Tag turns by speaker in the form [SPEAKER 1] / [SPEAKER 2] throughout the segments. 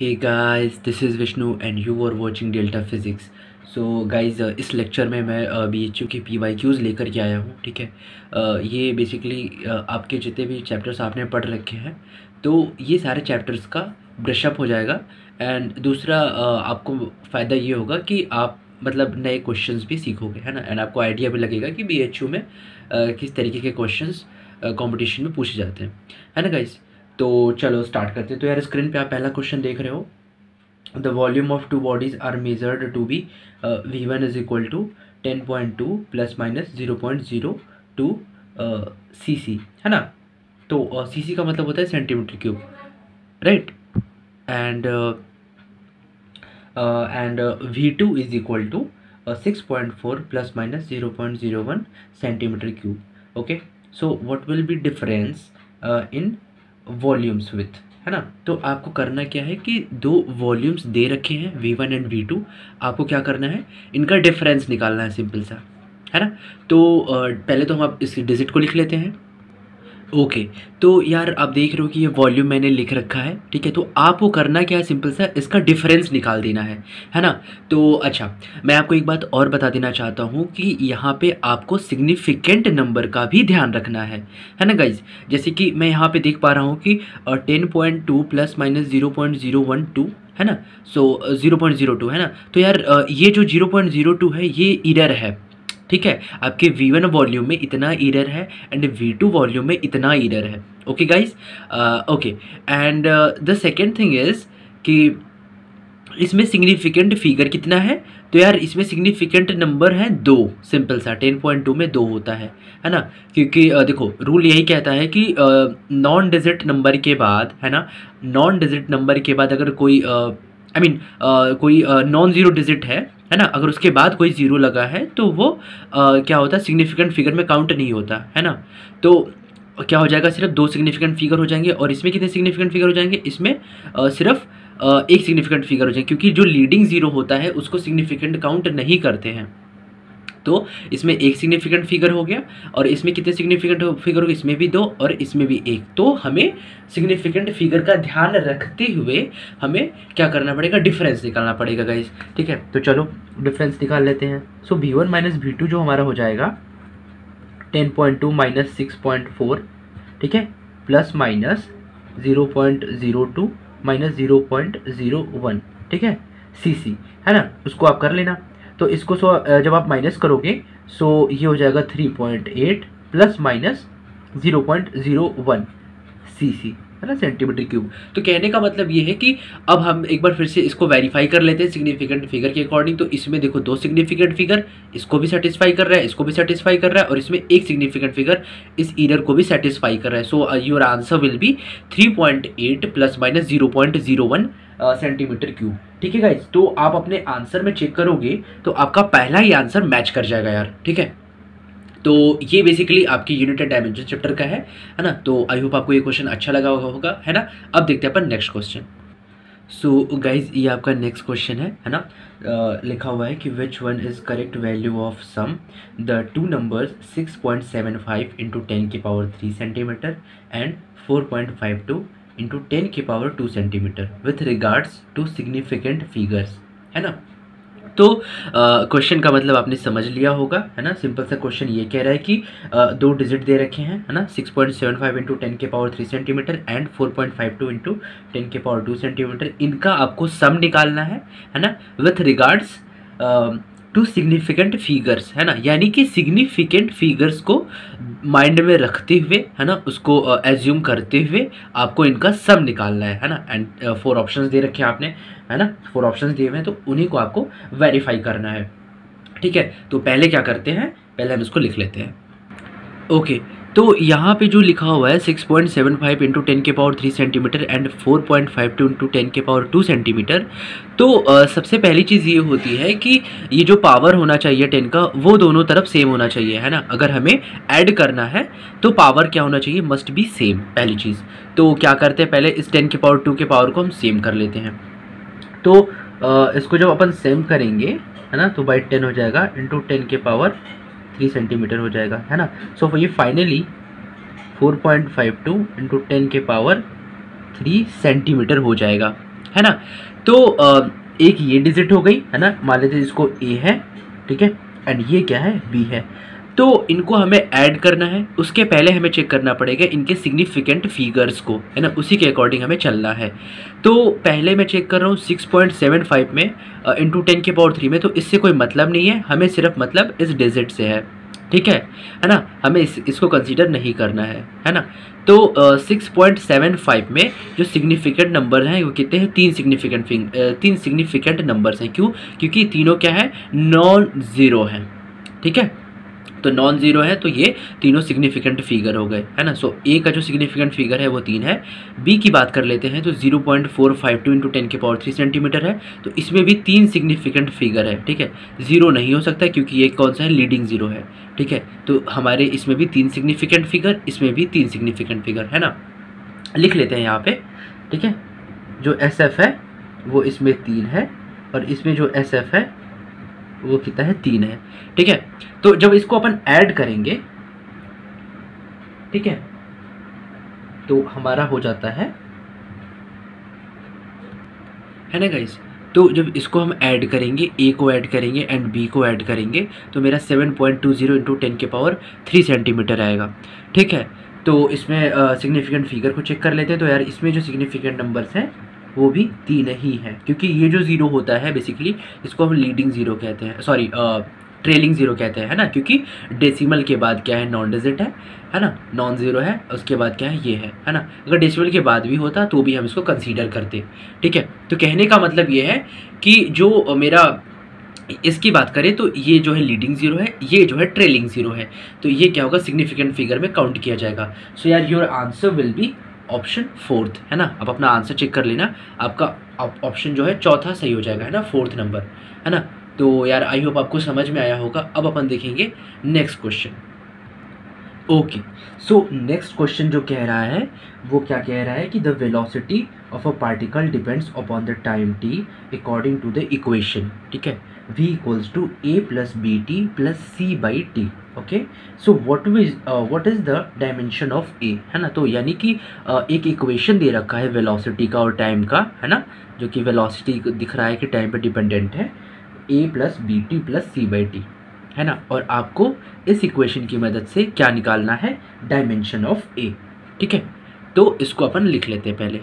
[SPEAKER 1] Hey guys, this is Vishnu and you are watching Delta Physics. So guys, इस lecture में मैं BHU की PYQs लेकर के आया हूँ, ठीक है। ये बेसिकली आपके जितने भी चैप्टर्स आपने पढ़ रखे हैं, तो ये सारे चैप्टर्स का ब्रशअप हो जाएगा। एंड दूसरा आपको फ़ायदा ये होगा कि आप मतलब नए क्वेश्चंस भी सीखोगे, है ना। एंड आपको आइडिया भी लगेगा कि BHU में किस तरीके के क्वेश्चंस कंपटीशन में पूछे जाते हैं, है ना गाइस। तो चलो स्टार्ट करते हैं। तो यार स्क्रीन पे आप पहला क्वेश्चन देख रहे हो। The volume of two bodies are measured to be V1 is equal to 10.2 plus minus 0.02 cc, है ना। तो cc का मतलब होता है centimetre cube, right. And V2 is equal to 6.4 plus minus 0.01 centimetre cube. Okay, so what will be difference in volumes with, है ना। तो आपको करना क्या है कि दो वॉल्यूम्स दे रखे हैं V1 एंड V2। आपको क्या करना है, इनका डिफरेंस निकालना है, सिंपल सा, है ना। तो पहले तो हम आप इस डिजिट को लिख लेते हैं। ओके, तो यार आप देख रहे हो कि ये वॉल्यूम मैंने लिख रखा है, ठीक है। तो आपको करना क्या है, सिंपल सा इसका डिफरेंस निकाल देना है ना। तो अच्छा, मैं आपको एक बात और बता देना चाहता हूँ कि यहाँ पे आपको सिग्निफिकेंट नंबर का भी ध्यान रखना है ना गाइज। जैसे कि मैं यहाँ पे देख पा रहा हूँ कि 10.2 प्लस माइनस 0.012, है ना। सो 0.02, है ना। तो यार ये जो 0.02 है ये इरर है, ठीक है। आपके V1 वॉल्यूम में इतना इरर है एंड V2 वॉल्यूम में इतना इरर है। Okay guys, okay. And the second thing is कि इसमें सिग्निफिकेंट फिगर कितना है। तो यार इसमें सिग्निफिकेंट नंबर है 2, सिंपल सा 10.2 में 2 होता है ना। क्योंकि देखो रूल यही कहता है कि नॉन डिजिट नंबर के बाद, है ना, नॉन डिजिट नंबर के बाद अगर कोई कोई नॉन ज़ीरो डिजिट है ना, अगर उसके बाद कोई ज़ीरो लगा है तो वो क्या होता है, सिग्निफिकेंट फिगर में काउंट नहीं होता, है ना। तो क्या हो जाएगा, सिर्फ 2 सिग्निफिकेंट फिगर हो जाएंगे। और इसमें कितने सिग्निफिकेंट फिगर हो जाएंगे, इसमें सिर्फ एक सिग्निफिकेंट फिगर हो जाएंगे, क्योंकि जो लीडिंग ज़ीरो होता है उसको सिग्निफिकेंट काउंट नहीं करते हैं। तो इसमें एक सिग्निफिकेंट फिगर हो गया, और इसमें कितने सिग्निफिकेंट फिगर हो गए, इसमें भी 2 और इसमें भी 1। तो हमें सिग्निफिकेंट फिगर का ध्यान रखते हुए हमें क्या करना पड़ेगा, डिफरेंस निकालना पड़ेगा गाइस, ठीक है। तो चलो डिफरेंस निकाल लेते हैं। सो V1 माइनस V2 जो हमारा हो जाएगा 10.2 माइनस 6.4, ठीक है, प्लस माइनस 0.02 माइनस 0.01, ठीक है, cc, है ना। उसको आप कर लेना। तो इसको जब आप माइनस करोगे सो ये हो जाएगा 3.8 प्लस माइनस 0.01 cc, है ना, सेंटीमीटर क्यूब। तो कहने का मतलब ये है कि अब हम एक बार फिर से इसको वेरीफाई कर लेते हैं सिग्निफिकेंट फिगर के अकॉर्डिंग। तो इसमें देखो 2 सिग्निफिकेंट फिगर, इसको भी सेटिस्फाई कर रहा है, इसको भी सेटिस्फाई कर रहा है, और इसमें एक सिग्निफिकेंट फिगर इस ईरर को भी सेटिस्फाई कर रहा है। So your answer will B 3.8 plus minus 0.01 centimetre cube, ठीक है गाइज। तो आप अपने आंसर में चेक करोगे तो आपका पहला ही आंसर मैच कर जाएगा यार, ठीक है। तो ये बेसिकली आपकी यूनिट एंड डायमेंशन चैप्टर का है ना। तो आई होप आपको ये क्वेश्चन अच्छा लगा होगा, है ना। अब देखते हैं अपन नेक्स्ट क्वेश्चन। सो गाइज ये आपका नेक्स्ट क्वेश्चन है ना। लिखा हुआ है कि which one is correct value of sum the two numbers 6.75 into 10 की पावर 3 सेंटीमीटर एंड 4.52 इंटू 10 की power 2 centimetre with regards to significant figures, है ना। तो क्वेश्चन का मतलब आपने समझ लिया होगा, है ना। सिंपल सा क्वेश्चन ये कह रहा है कि 2 डिजिट दे रखे हैं, है ना, 6.75 इंटू 10 के पावर 3 सेंटीमीटर एंड 4.52 इंटू 10 के पावर 2 सेंटीमीटर। इनका आपको सम निकालना है ना, with regards to significant figures, है ना। यानी कि सिग्निफिकेंट फिगर्स को माइंड में रखते हुए, है ना, उसको एज्यूम करते हुए आपको इनका सम निकालना है ना। एंड 4 ऑप्शंस दे रखे हैं आपने, है ना, 4 ऑप्शंस दिए हुए हैं, तो उन्हीं को आपको वेरीफाई करना है, ठीक है। तो पहले क्या करते हैं, पहले हम इसको लिख लेते हैं। ओके, तो यहाँ पे जो लिखा हुआ है 6.75 इंटू 10 के पावर 3 सेंटीमीटर एंड 4.52 इंटू 10 के पावर 2 सेंटीमीटर। तो सबसे पहली चीज़ ये होती है कि ये जो पावर होना चाहिए 10 का वो दोनों तरफ सेम होना चाहिए, है ना। अगर हमें ऐड करना है तो पावर क्या होना चाहिए, मस्ट बी सेम, पहली चीज़। तो क्या करते हैं, पहले इस 10 के पावर 2 के पावर को हम सेम कर लेते हैं। तो इसको जब अपन सेम करेंगे, है ना, तो बाई 10 हो जाएगा इंटू 10 के पावर 3 सेंटीमीटर हो जाएगा, है ना। सो ये फाइनली 4.52 इंटू 10 के पावर 3 सेंटीमीटर हो जाएगा, है ना। तो एक ये डिजिट हो गई, है ना, मान लेते हैं इसको ए है, ठीक है, एंड ये क्या है, बी है। तो इनको हमें ऐड करना है, उसके पहले हमें चेक करना पड़ेगा इनके सिग्निफिकेंट फिगर्स को, है ना, उसी के अकॉर्डिंग हमें चलना है। तो पहले मैं चेक कर रहा हूँ 6.75 में इंटू 10 के पावर 3 में, तो इससे कोई मतलब नहीं है, हमें सिर्फ मतलब इस डिजिट से है, ठीक है ना, हमें इसको कंसीडर नहीं करना है ना। तो 6.75 में जो सिग्निफिकेंट नंबर हैं वो कितने हैं, तीन सिग्निफिकेंट नंबर्स हैं। क्यों, क्योंकि तीनों क्या है, नॉन ज़ीरो हैं, ठीक है। तो नॉन ज़ीरो है तो ये तीनों सिग्निफिकेंट फिगर हो गए, है ना। सो ए का जो सिग्निफिकेंट फिगर है वो 3 है। बी की बात कर लेते हैं तो 0.452 इंटू 10 के पावर 3 सेंटीमीटर है, तो इसमें भी 3 सिग्निफिकेंट फिगर है, ठीक है। ज़ीरो नहीं हो सकता क्योंकि ये कौन सा है, लीडिंग ज़ीरो है, ठीक है। तो हमारे इसमें भी 3 सिग्निफिकेंट फिगर, इसमें भी 3 सिग्निफिकेंट फिगर, है ना। लिख लेते हैं यहाँ पे, ठीक है। जो एस एफ है वो इसमें 3 है, और इसमें जो एस एफ है वो कितना है, 3 है, ठीक है। तो जब इसको अपन ऐड करेंगे, ठीक है, तो हमारा हो जाता है ना गाइस। तो जब इसको हम ऐड करेंगे, ए को ऐड करेंगे एंड बी को ऐड करेंगे, तो मेरा 7.20 इंटू 10 के पावर 3 सेंटीमीटर आएगा, ठीक है। तो इसमें सिग्निफिकेंट फिगर को चेक कर लेते हैं। तो यार इसमें जो सिग्निफिकेंट नंबर्स हैं वो भी 3 ही है, क्योंकि ये जो ज़ीरो होता है बेसिकली इसको हम लीडिंग ज़ीरो कहते हैं, सॉरी ट्रेलिंग ज़ीरो कहते हैं, है ना, क्योंकि डेसिमल के बाद क्या है, नॉन डिजिट है ना, नॉन ज़ीरो है, उसके बाद क्या है, ये है ना। अगर डेसिमल के बाद भी होता तो भी हम इसको कंसीडर करते, ठीक है। तो कहने का मतलब ये है कि जो मेरा इसकी बात करें तो ये जो है लीडिंग ज़ीरो है, ये जो है ट्रेलिंग ज़ीरो है, तो ये क्या होगा, सिग्निफिकेंट फिगर में काउंट किया जाएगा। सो यार your answer will B option 4, है ना। अब अपना आंसर चेक कर लेना, आपका ऑप्शन जो है चौथा सही हो जाएगा, है ना, 4th नंबर, है ना। तो यार आई होप आपको समझ में आया होगा। अब अपन देखेंगे next question. Okay, so next question जो कह रहा है वो क्या कह रहा है कि the velocity of a particle depends upon the time t according to the equation, ठीक है, v equals to a plus b t plus c by t. Okay, so what is the dimension of a, है ना। तो यानी कि एक equation दे रखा है वेलोसिटी का और टाइम का, है ना, जो कि वेलोसिटी दिख रहा है कि टाइम पे डिपेंडेंट है, a plus b t plus c by t, है ना। और आपको इस इक्वेशन की मदद से क्या निकालना है, डायमेंशन ऑफ ए, ठीक है। तो इसको अपन लिख लेते हैं पहले।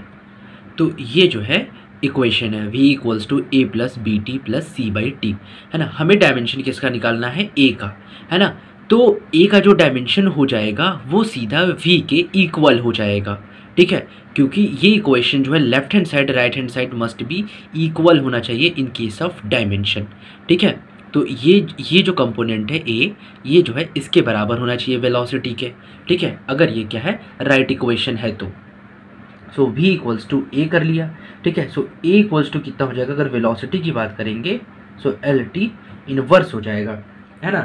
[SPEAKER 1] तो ये जो है इक्वेशन है, v equals to a plus b t plus c by t, है ना। हमें डायमेंशन किसका निकालना है, a का, है ना। तो a का जो डायमेंशन हो जाएगा वो सीधा v के इक्वल हो जाएगा, ठीक है, क्योंकि ये इक्वेशन जो है left hand side right hand side must be equal होना चाहिए इन केस ऑफ डायमेंशन, ठीक है। तो ये जो कंपोनेंट है a, ये जो है इसके बराबर होना चाहिए वेलोसिटी के, ठीक है, अगर ये क्या है, राइट इक्वेशन है तो। सो v इक्वल्स टू ए कर लिया, ठीक है। सो a इक्वल्स टू कितना हो जाएगा, अगर वेलोसिटी की बात करेंगे सो एल टी इनवर्स हो जाएगा, है ना।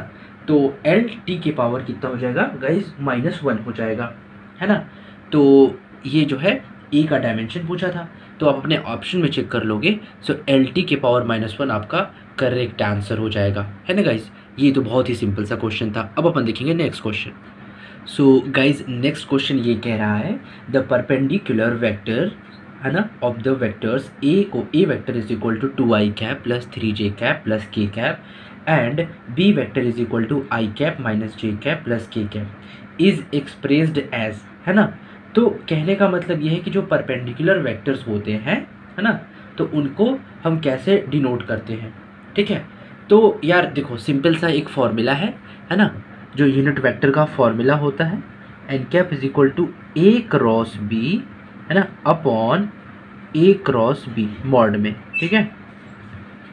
[SPEAKER 1] तो एल टी के पावर कितना हो जाएगा गाइज, -1 हो जाएगा, है ना। तो ये जो है a का डायमेंशन पूछा था, तो आप अपने ऑप्शन में चेक कर लोगे। सो एल टी के पावर -1 आपका करेक्ट आंसर हो जाएगा, है ना गाइज। ये तो बहुत ही सिंपल सा क्वेश्चन था। अब अपन देखेंगे next question. So guys next question ये कह रहा है द परपेंडिकुलर वेक्टर, है ना, of the vectors a vector is equal to 2i cap plus 3j cap plus k cap and b vector is equal to i cap minus j cap plus k cap is expressed as, है ना। तो कहने का मतलब ये है कि जो परपेंडिकुलर वेक्टर्स होते हैं, है ना, तो उनको हम कैसे डिनोट करते हैं, ठीक है। तो यार देखो सिंपल सा एक फॉर्मूला है ना, जो यूनिट वेक्टर का फॉर्मूला होता है n cap is equal to a cross b, है ना, upon a cross b mod में, ठीक है।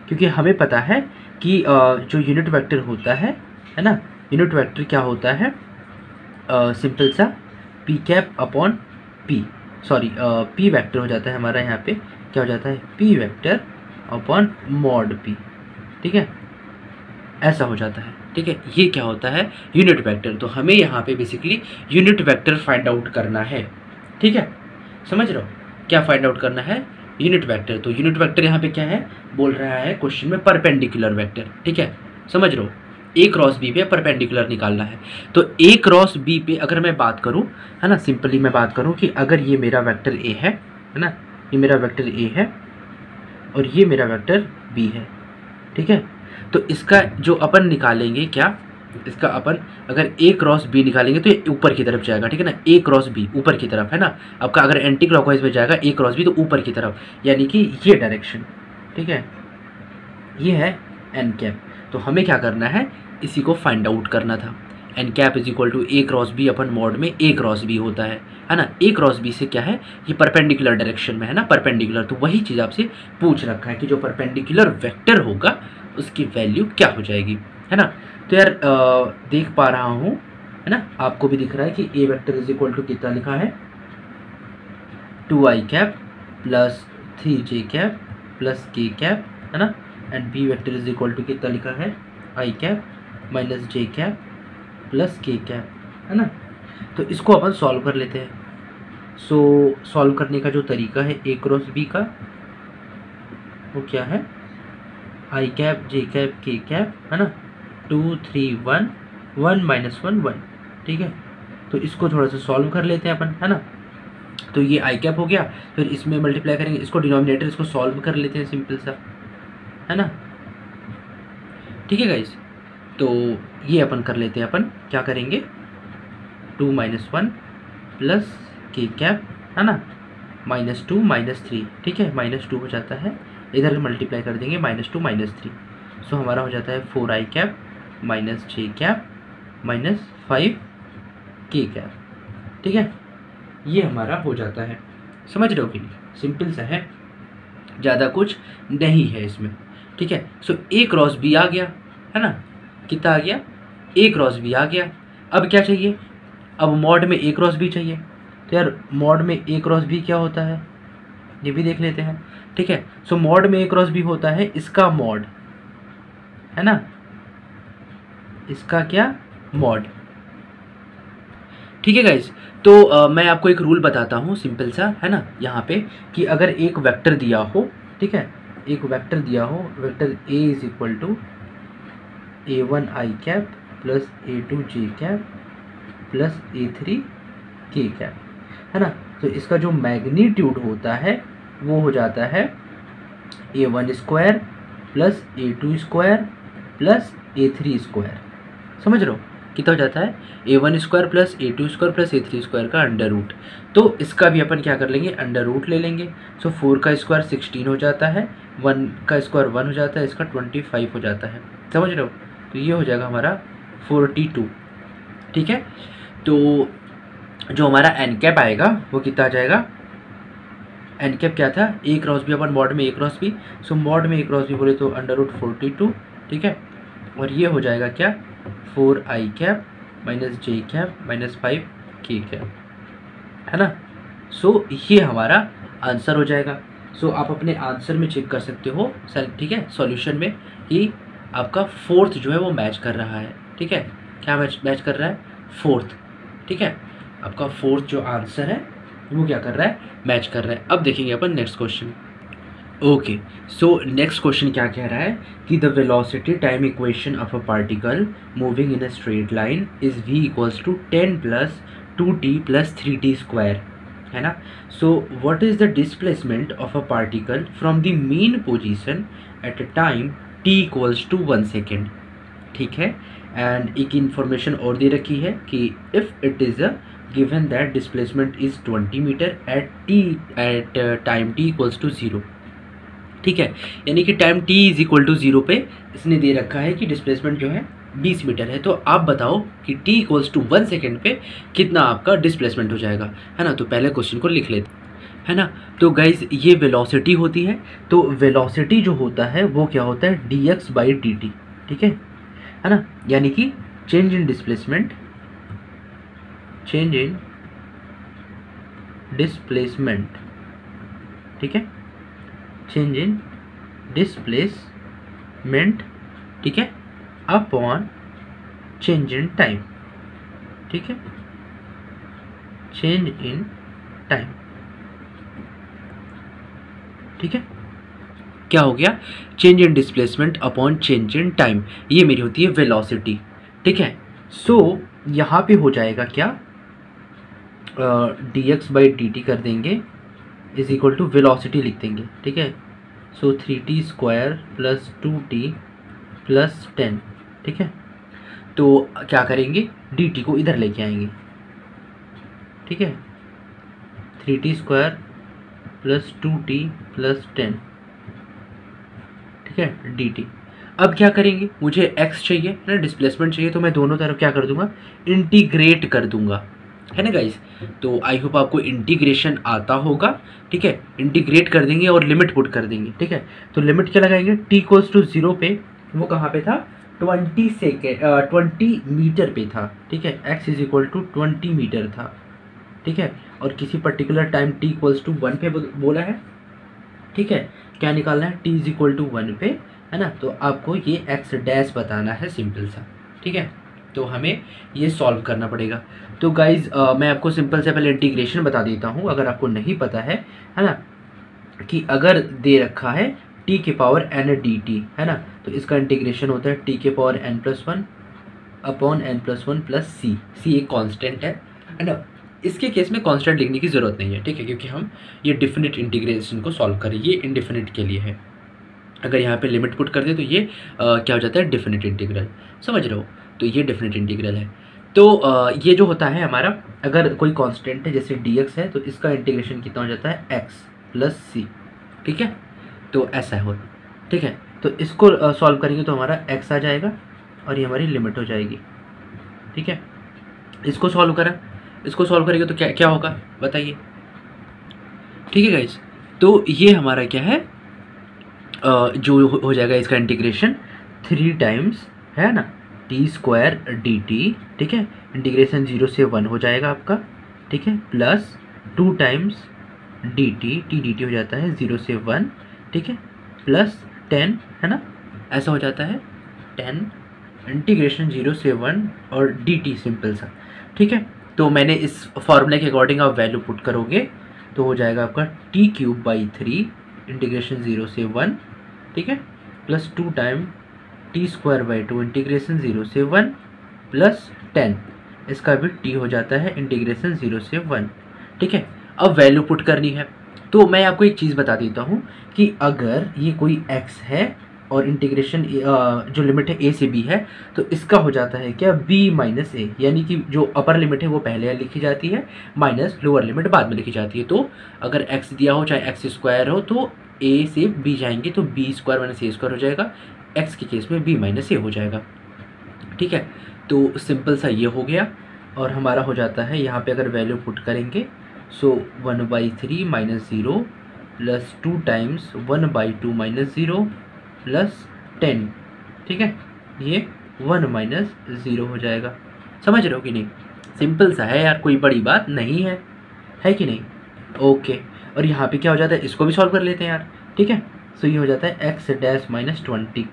[SPEAKER 1] क्योंकि हमें पता है कि जो यूनिट वेक्टर होता है ना, यूनिट वेक्टर क्या होता है, सिंपल सा p cap upon p, sorry p vector हो जाता है हमारा, यहाँ पे क्या हो जाता है, p vector upon mod p, ठीक है, ऐसा हो जाता है, ठीक है। ये क्या होता है, यूनिट वेक्टर। तो हमें यहाँ पे basically unit vector find out करना है, ठीक है, समझ रहे हो, क्या फाइंड आउट करना है, यूनिट वेक्टर। तो यूनिट वेक्टर यहाँ पे क्या है, बोल रहा है क्वेश्चन में परपेंडिकुलर वेक्टर, ठीक है, समझ रहे हो, ए क्रॉस बी पे परपेंडिकुलर निकालना है। तो ए क्रॉस बी पे अगर मैं बात करूँ, है ना, सिंपली मैं बात करूँ कि अगर ये मेरा वेक्टर ए है ना, ये मेरा वेक्टर ए है, और ये मेरा वेक्टर बी है, ठीक है। तो इसका जो अपन निकालेंगे क्या, इसका अपन अगर ए क्रॉस बी निकालेंगे तो ये ऊपर की तरफ जाएगा, ठीक है ना, ए क्रॉस बी ऊपर की तरफ है ना। आपका अगर एंटी क्लॉकवाइज में जाएगा ए क्रॉस बी तो ऊपर की तरफ, यानी कि ये डायरेक्शन, ठीक है। ये है एन कैप। तो हमें क्या करना है, इसी को फाइंड आउट करना था। N cap is equal to a cross b अपन मॉड में ए क्रॉस बी होता है ना। ए क्रॉस बी से क्या है, ये परपेंडिकुलर डायरेक्शन में है ना, परपेंडिकुलर। तो वही चीज़ आपसे पूछ रखा है कि जो परपेंडिकुलर वेक्टर होगा उसकी वैल्यू क्या हो जाएगी, है ना। तो यार देख पा रहा हूँ, है ना, आपको भी दिख रहा है कि a vector is equal to कितना लिखा है, 2i cap plus 3j cap plus k cap, है ना। And b vector is equal to कितना लिखा है, i cap minus j cap plus k cap, है ना। तो इसको अपन सॉल्व कर लेते हैं। सो सॉल्व करने का जो तरीका है ए क्रॉस बी का, वो क्या है, i cap j cap k cap, है ना, 2 3 1 1 माइनस 1 1, ठीक है। तो इसको थोड़ा सा सॉल्व कर लेते हैं अपन, है ना। तो ये i कैप हो गया, फिर इसमें मल्टीप्लाई करेंगे, इसको डिनोमिनेटर इसको सॉल्व कर लेते हैं, सिंपल सा, है ना, ठीक है गाइस। तो ये अपन कर लेते हैं, अपन क्या करेंगे, 2 माइनस 1 प्लस k कैप, है ना, माइनस 2 माइनस 3, ठीक है, माइनस 2 हो जाता है, इधर मल्टीप्लाई कर देंगे, -2 -3। सो हमारा हो जाता है 4i cap minus j cap minus 5 k cap, ठीक है। ये हमारा हो जाता है, समझ रहे हो कि नहीं, सिंपल सा है, ज़्यादा कुछ नहीं है इसमें, ठीक है। सो ए क्रॉस बी आ गया, है ना, कितना आ गया, ए क्रॉस बी आ गया। अब क्या चाहिए, अब मॉड में ए क्रॉस बी चाहिए। तो यार मॉड में ए क्रॉस बी क्या होता है, ये भी देख लेते हैं, ठीक है। सो मॉड में ए क्रॉस बी होता है इसका मॉड, है ना, इसका क्या मॉड, ठीक है गाइज। तो मैं आपको एक रूल बताता हूँ सिंपल सा, है ना, यहाँ पे, कि अगर एक वेक्टर दिया हो, ठीक है, एक वेक्टर दिया हो, vector a is equal to a1 i cap plus a2 j cap plus a3 k cap, है ना। तो इसका जो मैग्नीट्यूड होता है वो हो जाता है a1 square plus a2 square plus a3 square, समझ रहे हो कितना हो जाता है, a1 square plus a2 square plus a3 square का अंडर रूट। तो इसका भी अपन क्या कर लेंगे, अंडर रूट ले लेंगे। सो 4 का स्क्वायर 16 हो जाता है, 1 का स्क्वायर 1 हो जाता है, इसका 25 हो जाता है, समझ रहे हो। तो ये हो जाएगा हमारा 42, ठीक है। तो जो हमारा एन कैप आएगा वो कितना आ जाएगा, एन कैप क्या था, ए क्रॉस बी अपन मॉड में a cross B. So mod में ए क्रॉस बी बोले तो अंडर रूट 42, ठीक है। और ये हो जाएगा क्या, 4i cap minus j cap minus 5 k cap, है ना। सो ये हमारा आंसर हो जाएगा। सो आप अपने आंसर में चेक कर सकते हो सर, ठीक है, सॉल्यूशन में, कि आपका फोर्थ जो है वो मैच कर रहा है, ठीक है। क्या मैच कर रहा है, फोर्थ, ठीक है। आपका फोर्थ जो आंसर है वो क्या कर रहा है, मैच कर रहा है। अब देखेंगे अपन next question. Okay, so next question क्या कह रहा है कि the velocity time equation of a particle moving in a straight line is v equals to 10 plus 2t plus 3t square, है ना। So what is the displacement of a particle from the mean position at a time t equals to 1 second, ठीक है। And एक information और दे रखी है कि if it is a given that displacement is 20 metre at time t equals to 0, ठीक है। यानी कि time t is equal to 0 पे इसने दे रखा है कि डिस्प्लेसमेंट जो है 20 मीटर है। तो आप बताओ कि t इक्वल्स टू 1 सेकेंड पे कितना आपका डिस्प्लेसमेंट हो जाएगा, है ना। तो पहले क्वेश्चन को लिख लेते, है ना। तो गाइज ये वेलोसिटी होती है, तो वेलोसिटी जो होता है वो क्या होता है, dx बाई dt, ठीक है ना। यानी कि change in displacement, change in displacement, ठीक है, चेंज इन डिस्प्लेसमेंट, ठीक है, अपॉन चेंज इन टाइम, ठीक है, चेंज इन टाइम, ठीक है। क्या हो गया, change in displacement upon change in time, ये मेरी होती है वेलोसिटी, ठीक है। सो यहाँ पे हो जाएगा क्या, dx बाई dt कर देंगे इज इक्वल टू वेलोसिटी लिख देंगे, ठीक है, सो 3t² प्लस 2t प्लस 10, ठीक है। तो क्या करेंगे, dt को इधर लेके आएंगे, ठीक है, 3t² प्लस 2t प्लस 10, ठीक है, dt। अब क्या करेंगे, मुझे x चाहिए ना, डिस्प्लेसमेंट चाहिए, तो मैं दोनों तरफ क्या कर दूंगा, इंटीग्रेट कर दूंगा, है ना गाइस। तो आई होप आपको इंटीग्रेशन आता होगा, ठीक है। इंटीग्रेट कर देंगे और लिमिट पुट कर देंगे, ठीक है। तो लिमिट क्या लगाएंगे, t इक्वल्स टू 0 पे, वो कहाँ पे था, 20 मीटर पे था, ठीक है। x is equal to 20 metre था, ठीक है। और किसी particular time t equals to 1 पे बोला है, ठीक है। क्या निकालना है, t इज इक्वल टू 1 पे, है ना। तो आपको ये x डैश बताना है, सिंपल सा, ठीक है। तो हमें ये सॉल्व करना पड़ेगा। तो गाइज मैं आपको सिंपल से पहले इंटीग्रेशन बता देता हूँ, अगर आपको नहीं पता है ना, कि अगर दे रखा है t के पावर n dt, है ना, तो इसका इंटीग्रेशन होता है t के power n+1 upon n+1 plus c एक कांस्टेंट है ना। इसके केस में कांस्टेंट लिखने की ज़रूरत नहीं है, ठीक है, क्योंकि हम ये डिफिनिट इंटीग्रेशन को सॉल्व करें, ये इनडिफिनिट के लिए है। अगर यहाँ पे लिमिट पुट कर दे तो ये क्या हो जाता है, डिफिनिट इंटीग्रल, समझ रहे हो। तो ये डिफिनिट इंटीग्रल है। तो ये जो होता है हमारा, अगर कोई कांस्टेंट है जैसे dx है, तो इसका इंटीग्रेशन कितना हो जाता है, x प्लस c, ठीक है। तो ऐसा है, ठीक है। तो इसको सॉल्व करेंगे तो हमारा x आ जाएगा और ये हमारी लिमिट हो जाएगी, ठीक है। इसको सॉल्व करेंगे तो क्या क्या होगा बताइए, ठीक है गाइस। तो ये हमारा क्या है, जो हो जाएगा इसका इंटीग्रेशन 3 टाइम्स, है ना, t² dt, ठीक है। इंटीग्रेशन 0 से 1 हो जाएगा आपका, ठीक है, plus 2 times dt, t dt हो जाता है 0 से 1, ठीक है, प्लस 10, है ना, ऐसा हो जाता है 10, इंटीग्रेशन 0 से 1 और dt, सिंपल सा, ठीक है। तो मैंने इस फॉर्मूले के अकॉर्डिंग आप वैल्यू पुट करोगे तो हो जाएगा आपका t³ इंटीग्रेशन 0 से 1, ठीक है, प्लस 2 टाइम t² इंटीग्रेशन 0 से 1 प्लस 10, इसका भी t हो जाता है इंटीग्रेशन 0 से 1, ठीक है। अब वैल्यू पुट करनी है। तो मैं आपको एक चीज़ बता देता हूँ कि अगर ये कोई x है और इंटीग्रेशन जो लिमिट है a से b है, तो इसका हो जाता है क्या, b माइनस a, यानी कि जो अपर लिमिट है वो पहले लिखी जाती है, माइनस लोअर लिमिट बाद में लिखी जाती है। तो अगर x दिया हो चाहे x² हो, तो a से b जाएंगे तो b² माइनस a² हो जाएगा, x के केस में b माइनस a हो जाएगा, ठीक है। तो सिंपल सा ये हो गया। और हमारा हो जाता है यहाँ पे अगर वैल्यू पुट करेंगे, सो 1/3 minus 0 plus 2 times 1/2 minus 0 plus 10, ठीक है, ये 1 माइनस 0 हो जाएगा। समझ रहे हो कि नहीं, सिंपल सा है यार, कोई बड़ी बात नहीं है कि नहीं। ओके, और यहाँ पे क्या हो जाता है, इसको भी सॉल्व कर लेते हैं यार, ठीक है। सो ये हो जाता है x डैश माइनस 20,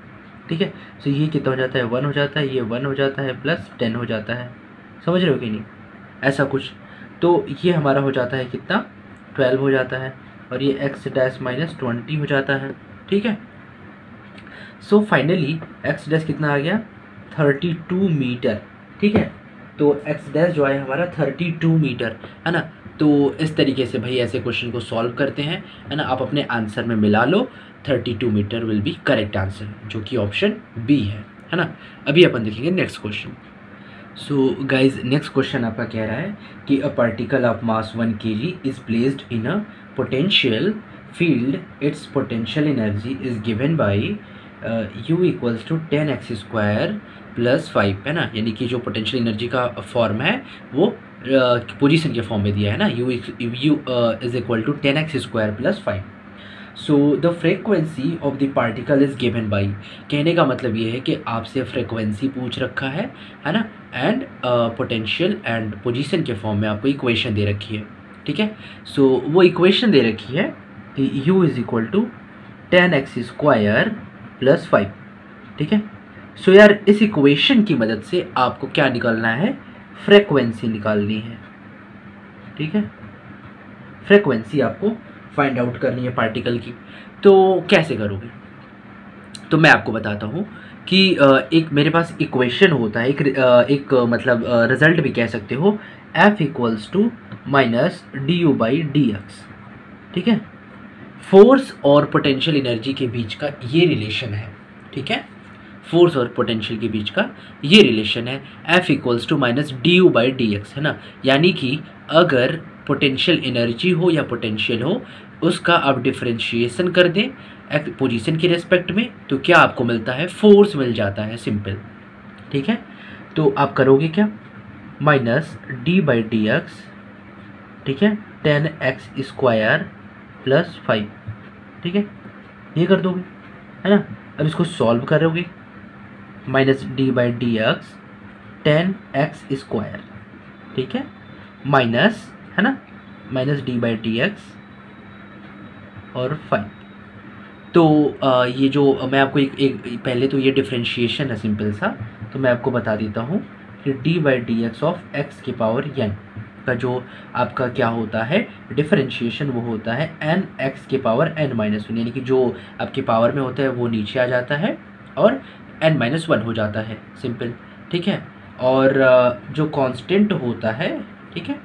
[SPEAKER 1] ठीक है। सो ये कितना हो जाता है, 1 हो जाता है, ये 1 हो जाता है, प्लस 10 हो जाता है। समझ रहे हो कि नहीं, ऐसा कुछ। तो ये हमारा हो जाता है कितना, 12 हो जाता है, और ये x डैश माइनस 20 हो जाता है, ठीक है। सो फाइनली x डैश कितना आ गया, 32 मीटर, ठीक है। तो x डैश जो है हमारा 32 मीटर, है ना। तो इस तरीके से भाई ऐसे क्वेश्चन को सॉल्व करते हैं, है ना। आप अपने आंसर में मिला लो, 32 metre will be correct answer, जो कि ऑप्शन बी है ना। अभी अपन देखेंगे next question. So guys next question आपका कह रहा है कि a particle of mass 1 kg is placed in a potential field, its potential energy is given by u equals to 10x² plus 5, है ना। यानी कि जो पोटेंशियल एनर्जी का फॉर्म है वो पोजीशन के फॉर्म में दिया है ना, u is equal to 10x² plus 5। So the frequency of the particle is given by, कहने का मतलब ये है कि आपसे फ्रेक्वेंसी पूछ रखा है ना, एंड पोटेंशियल एंड पोजीशन के फॉर्म में आपको इक्वेशन दे रखी है, ठीक है। सो वो इक्वेशन दे रखी है कि u is equal to 10x² plus 5, ठीक है। सो यार इस इक्वेशन की मदद से आपको क्या निकालना है, फ्रेक्वेंसी निकालनी है, ठीक है। फ्रेक्वेंसी आपको फाइंड आउट करनी है पार्टिकल की। तो कैसे करोगे, तो मैं आपको बताता हूँ कि एक मेरे पास इक्वेशन होता है, एक मतलब रिजल्ट भी कह सकते हो, f equals to minus du/dx, ठीक है। फोर्स और पोटेंशियल एनर्जी के बीच का ये रिलेशन है, ठीक है, फोर्स और पोटेंशियल के बीच का ये रिलेशन है F equals to minus du/dx, है ना। यानी कि अगर पोटेंशियल एनर्जी हो या पोटेंशियल हो, उसका आप डिफरेंशिएशन कर दें पोजीशन के रेस्पेक्ट में, तो क्या आपको मिलता है, फोर्स मिल जाता है, सिंपल, ठीक है। तो आप करोगे क्या, माइनस d/dx, ठीक है, 10x² प्लस 5, ठीक है, ये कर दोगे, है ना। अब इसको सॉल्व करोगे, माइनस d/dx 10x², ठीक है, माइनस, है ना, माइनस d/dx और 5। तो ये जो मैं आपको एक पहले तो ये डिफरेंशिएशन है सिंपल सा, तो मैं आपको बता देता हूँ कि d/dx ऑफ x की पावर n का जो आपका क्या होता है डिफरेंशिएशन, वो होता है n x की पावर n-1, यानी कि जो आपकी पावर में होता है वो नीचे आ जाता है और n-1 हो जाता है, सिंपल, ठीक है। और जो कांस्टेंट होता है, ठीक है,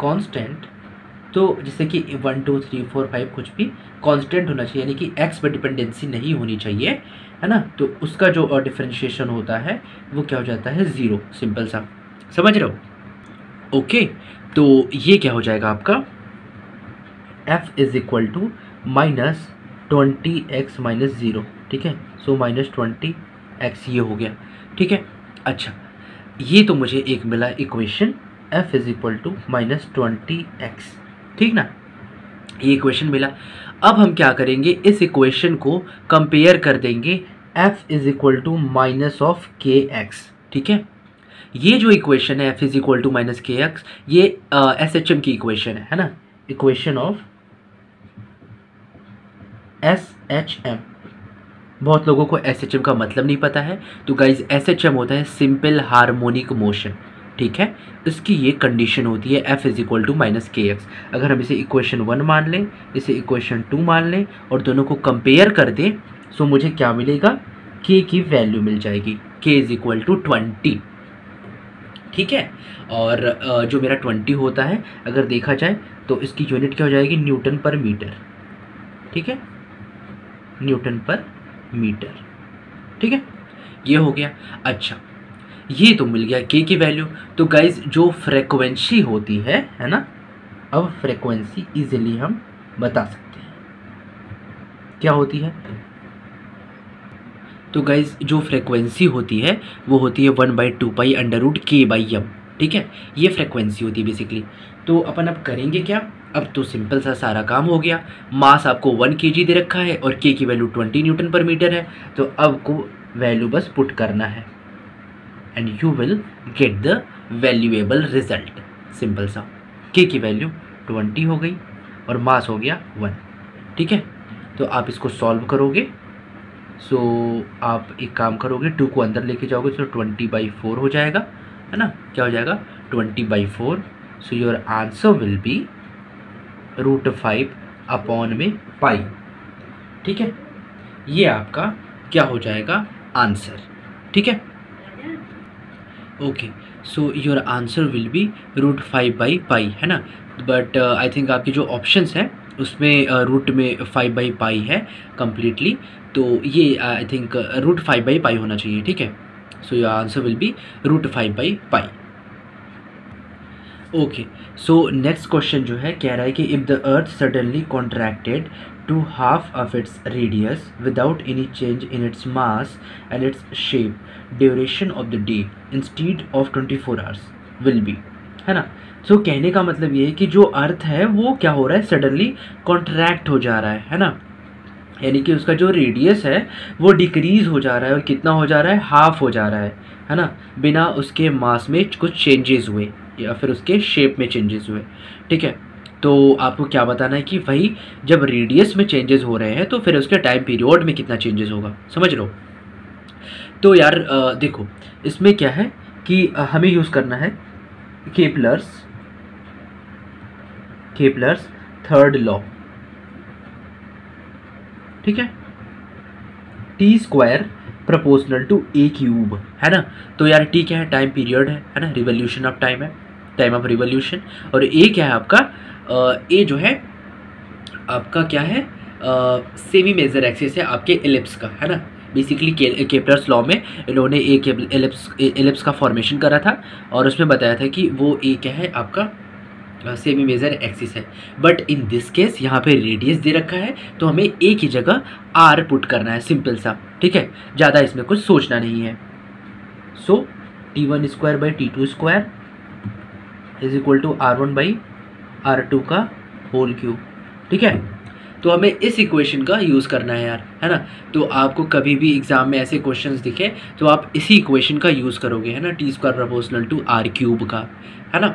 [SPEAKER 1] कांस्टेंट, तो जैसे कि 1 2 3 4 5 कुछ भी कांस्टेंट होना चाहिए, यानी कि x पर डिपेंडेंसी नहीं होनी चाहिए, है ना। तो उसका जो डिफरेंशिएशन होता है वो क्या हो जाता है, 0, सिंपल सा, समझ रहे हो। ओके, तो ये क्या हो जाएगा आपका f is equal to minus 20x-0, ठीक है, सो माइनस 20x ये हो गया, ठीक है। अच्छा, ये तो मुझे एक मिला equation f is equal to minus 20x, ठीक ना, ये इक्वेशन मिला। अब हम क्या करेंगे, इस इक्वेशन को कंपेयर कर देंगे f is equal to minus of kx, ठीक है। ये जो इक्वेशन है f is equal to minus kx, ये SHM की इक्वेशन है ना, इक्वेशन ऑफ SHM। बहुत लोगों को SHM का मतलब नहीं पता है, तो गाइज SHM होता है सिंपल हार्मोनिक मोशन, ठीक है। इसकी ये कंडीशन होती है f is equal to minus kx। अगर हम इसे इक्वेशन 1 मान लें, इसे इक्वेशन 2 मान लें और दोनों को कंपेयर कर दें, सो मुझे क्या मिलेगा, k की वैल्यू मिल जाएगी, k इज इक्वल टू 20, ठीक है। और जो मेरा 20 होता है अगर देखा जाए तो इसकी यूनिट क्या हो जाएगी, न्यूटन पर मीटर, ठीक है, न्यूटन पर मीटर, ठीक है, ये हो गया। अच्छा, ये तो मिल गया k की वैल्यू। तो गाइज जो फ्रेक्वेंसी होती है ना, अब फ्रेक्वेंसी इजीली हम बता सकते हैं क्या होती है। तो गाइज जो फ्रेक्वेंसी होती है वो होती है 1/2π√k/m, ठीक है, ये फ्रेक्वेंसी होती है बेसिकली। तो अपन अब करेंगे क्या, अब तो सिंपल सा सारा काम हो गया। मास आपको 1 kg दे रखा है और k की वैल्यू 20 न्यूटन पर मीटर है, तो अब को वैल्यू बस पुट करना है and you will get the valuable result, simple सा। k की वैल्यू 20 हो गई और मास हो गया 1, ठीक है। तो आप इसको सॉल्व करोगे, सो आप एक काम करोगे, 2 को अंदर लेके जाओगे तो 20/4 हो जाएगा, है ना, क्या हो जाएगा 20/4। So your answer will be √5/π, ठीक है, ये आपका क्या हो जाएगा आंसर, ठीक है। Okay, so your answer will be √5/π, है ना। बट आई थिंक आपकी जो ऑप्शंस हैं उसमें रूट में 5/π है कम्प्लीटली, तो ये आई थिंक √5/π होना चाहिए, ठीक है। So your answer will be √5/π। Okay, so next question जो है कह रहा है कि if the earth suddenly contracted to half of its radius without any change in its mass and its shape, duration of the day instead of 24 hours will be, है ना। सो कहने का मतलब ये है कि जो अर्थ है वो क्या हो रहा है, सडनली कॉन्ट्रैक्ट हो जा रहा है ना, यानी कि उसका जो रेडियस है वो डिक्रीज़ हो जा रहा है और कितना हो जा रहा है, हाफ हो जा रहा है ना, बिना उसके मास में कुछ चेंजेस हुए या फिर उसके शेप में चेंजेस हुए, ठीक है। तो आपको क्या बताना है कि भाई जब रेडियस में चेंजेस हो रहे हैं तो फिर उसके टाइम पीरियड में कितना चेंजेस होगा, समझ लो। तो यार देखो इसमें क्या है कि हमें यूज़ करना है केपलर्स थर्ड लॉ, ठीक है, t² प्रोपोर्शनल टू a³, है ना। तो यार t क्या है, टाइम पीरियड है ना, रिवोल्यूशन ऑफ टाइम है, टाइम ऑफ रिवोल्यूशन, और a क्या है आपका, a जो है आपका क्या है, सेमी मेजर एक्सिस है आपके एलिप्स का, है ना। बेसिकली केपलर्स लॉ में इन्होंने एक एलिप्स का फॉर्मेशन करा था और उसमें बताया था कि वो ए क्या है आपका सेमी मेजर एक्सिस है। बट इन दिस केस यहाँ पे रेडियस दे रखा है तो हमें ए की जगह आर पुट करना है, सिंपल सा, ठीक है, ज़्यादा इसमें कुछ सोचना नहीं है। So T1² by T2² is equal to R1/R2 का होल क्यूब, ठीक है। तो हमें इस इक्वेशन का यूज़ करना है यार, है ना। तो आपको कभी भी एग्जाम में ऐसे क्वेश्चंस दिखे तो आप इसी इक्वेशन का यूज़ करोगे, है ना, T² प्रोपोर्शनल टू R³ का, है ना।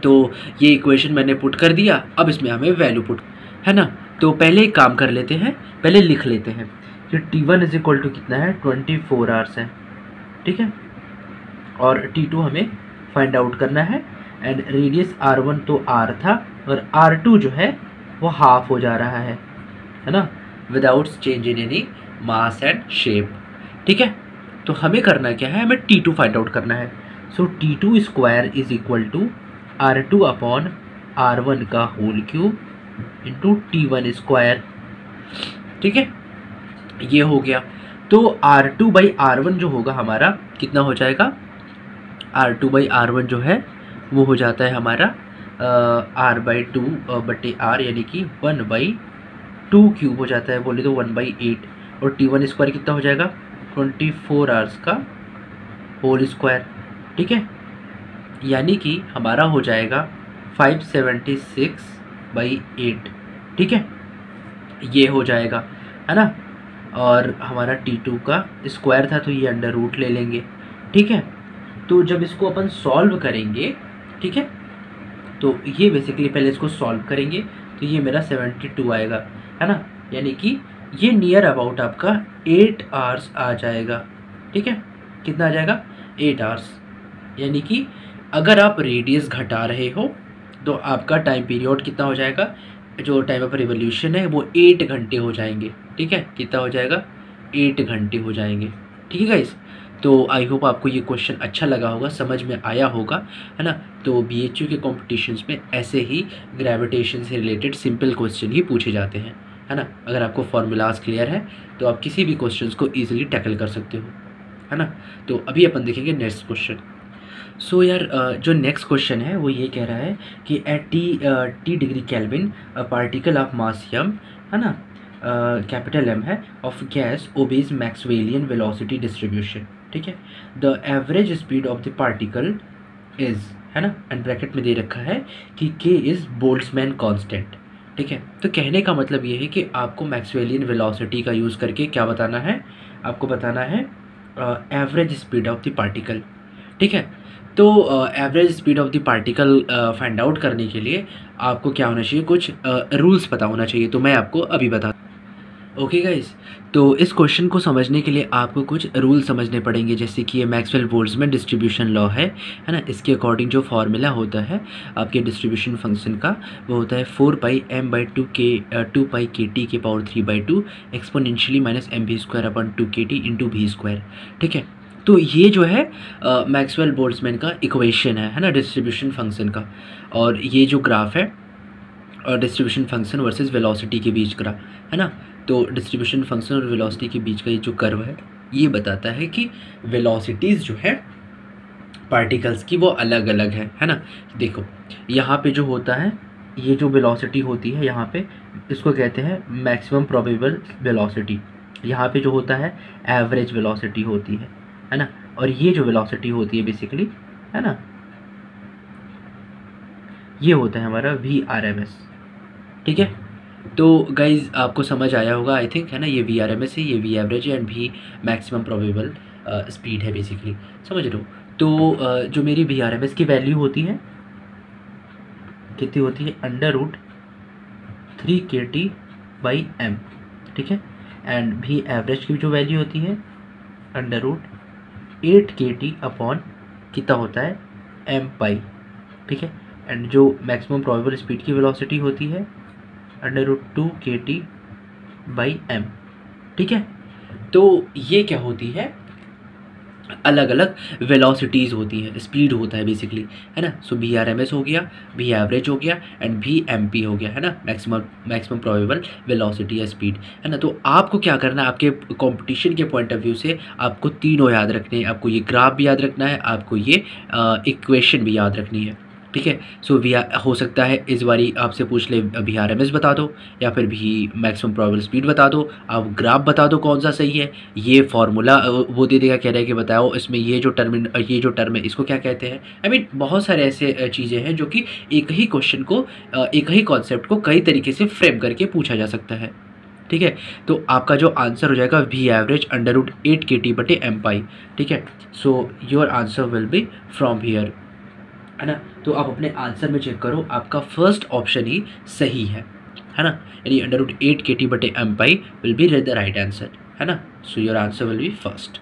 [SPEAKER 1] तो ये इक्वेशन मैंने पुट कर दिया, अब इसमें हमें वैल्यू पुट, है ना। तो पहले एक काम कर लेते हैं, पहले लिख लेते हैं कि T1 इज इक्वल टू कितना है, 24 आवर्स है, ठीक है, और T2 हमें फाइंड आउट करना है। एंड रेडियस R1 तो R था और R2 जो है वो हाफ हो जा रहा है ना, without change in any mass and shape, ठीक है। तो हमें करना क्या है, हमें T2 फाइंड आउट करना है। सो T2² is equal to R2/R1 का होल क्यूब इंटू T1², ठीक है, ये हो गया। तो R2/R1 जो होगा हमारा कितना हो जाएगा, R2/R1 जो है वो हो जाता है हमारा R/2/R, यानी कि 1/2³ हो जाता है, बोले तो 1/8। और T1² कितना हो जाएगा, 24 आवर्स का होल स्क्वायर, ठीक है, यानी कि हमारा हो जाएगा 576/8, ठीक है, ये हो जाएगा, है ना। और हमारा T2 का स्क्वायर था तो ये अंडर रूट ले लेंगे, ठीक है। तो जब इसको अपन सॉल्व करेंगे, ठीक है, तो ये बेसिकली पहले इसको सॉल्व करेंगे तो ये मेरा 72 आएगा, है ना, यानी कि ये नियर अबाउट आपका 8 आवर्स आ जाएगा, ठीक है। कितना आ जाएगा, 8 आवर्स, यानी कि अगर आप रेडियस घटा रहे हो तो आपका टाइम पीरियड कितना हो जाएगा, जो टाइम ऑफ रिवोल्यूशन है वो 8 घंटे हो जाएंगे, ठीक है, कितना हो जाएगा, 8 घंटे हो जाएंगे, ठीक है गाइस। तो आई होप आपको ये क्वेश्चन अच्छा लगा होगा, समझ में आया होगा, है ना। तो BHU के कॉम्पिटिशन्स में ऐसे ही ग्रेविटेशन से रिलेटेड सिंपल क्वेश्चन ही पूछे जाते हैं, है ना। अगर आपको फॉर्मूलाज क्लियर है तो आप किसी भी क्वेश्चन को ईजिली टैकल कर सकते हो, है ना। तो अभी अपन देखेंगे नेक्स्ट क्वेश्चन। सो यार जो नेक्स्ट क्वेश्चन है वो ये कह रहा है कि at T degree kelvin particle of mass m, है ना, कैपिटल M है, of gas obeys Maxwellian velocity distribution, ठीक है। The average speed of the particle is, है ना, एंड ब्रैकेट में दे रखा है कि K इज़ बोल्ट्जमैन कांस्टेंट, ठीक है। तो कहने का मतलब ये है कि आपको मैक्सवेलियन वेलोसिटी का यूज़ करके क्या बताना है, आपको बताना है average speed of the particle, ठीक है। तो average speed of the particle find out करने के लिए आपको क्या होना चाहिए, कुछ रूल्स पता होना चाहिए, तो मैं आपको अभी बता, ओके गाइस। तो इस क्वेश्चन को समझने के लिए आपको कुछ रूल समझने पड़ेंगे, जैसे कि ये मैक्सवेल बोल्ट्जमैन डिस्ट्रीब्यूशन लॉ है ना। इसके अकॉर्डिंग जो फार्मूला होता है आपके डिस्ट्रीब्यूशन फंक्शन का वो होता है 4πm/2k2πkt⁴/2 exponentially minus mv²/2kt into v², ठीक है। तो ये जो है मैक्सवेल बोल्ट्जमैन का इक्वेशन है ना, डिस्ट्रीब्यूशन फंक्शन का। और ये जो ग्राफ है और डिस्ट्रीब्यूशन फंक्शन वर्सेस वेलोसिटी के बीच का, है ना। तो डिस्ट्रीब्यूशन फंक्शन और वेलोसिटी के बीच का ये जो कर्व है ये बताता है कि वेलोसिटीज़ जो है पार्टिकल्स की वो अलग अलग है ना। देखो यहाँ पे जो होता है, ये जो वेलोसिटी होती है यहाँ पे, इसको कहते हैं मैक्सिमम प्रोबेबल वेलोसिटी। यहाँ पे जो होता है एवरेज वेलोसिटी होती है ना। और ये जो वेलोसिटी होती है बेसिकली, है ना, ये होता है हमारा VRMS, ठीक है। तो गाइज आपको समझ आया होगा आई थिंक, है ना। ये VRMS है, ये V एवरेज है and V maximum probable speed है बेसिकली, समझ रहे हो। तो जो मेरी VRMS की वैल्यू होती है कितनी होती है, √3kT/m, ठीक है। एंड V एवरेज की जो वैल्यू होती है √8kT अपॉन कितना होता है m², ठीक है। एंड जो मैक्सिमम प्रोबेबल स्पीड की वेलोसिटी होती है √2kT/m, ठीक है। तो ये क्या होती है, अलग अलग वेलोसिटीज़ होती हैं, स्पीड होता है बेसिकली, है ना। So v r m s हो गया, वी एवरेज हो गया एंड वी एम पी हो गया, है ना, मैक्सिमम प्रोबेबल वेलोसिटी या स्पीड, है ना। तो आपको क्या करना है, आपके कंपटीशन के पॉइंट ऑफ व्यू से आपको तीनों याद रखने हैं। आपको ये ग्राफ भी याद रखना है, आपको ये इक्वेशन भी याद रखनी है, ठीक है। सो वी हो सकता है इस बारी आपसे पूछ ले वी आर एम एस बता दो, या फिर भी मैक्सिमम प्रोबेबल स्पीड बता दो, आप ग्राफ बता दो कौन सा सही है, ये फार्मूला वो दे देगा, कह रहा है कि बताओ इसमें ये जो टर्म है इसको क्या कहते हैं। आई मीन बहुत सारे ऐसे चीज़ें हैं जो कि एक ही क्वेश्चन को एक ही कॉन्सेप्ट को कई तरीके से फ्रेम करके पूछा जा सकता है, ठीक है। तो आपका जो आंसर हो जाएगा वी एवरेज √8 kT/m², ठीक है। So your answer will B from here, है ना। तो आप अपने आंसर में चेक करो, आपका फर्स्ट ऑप्शन ही सही है ना, यानी √8 kT/m² will be the right answer, है ना। So your answer will be first.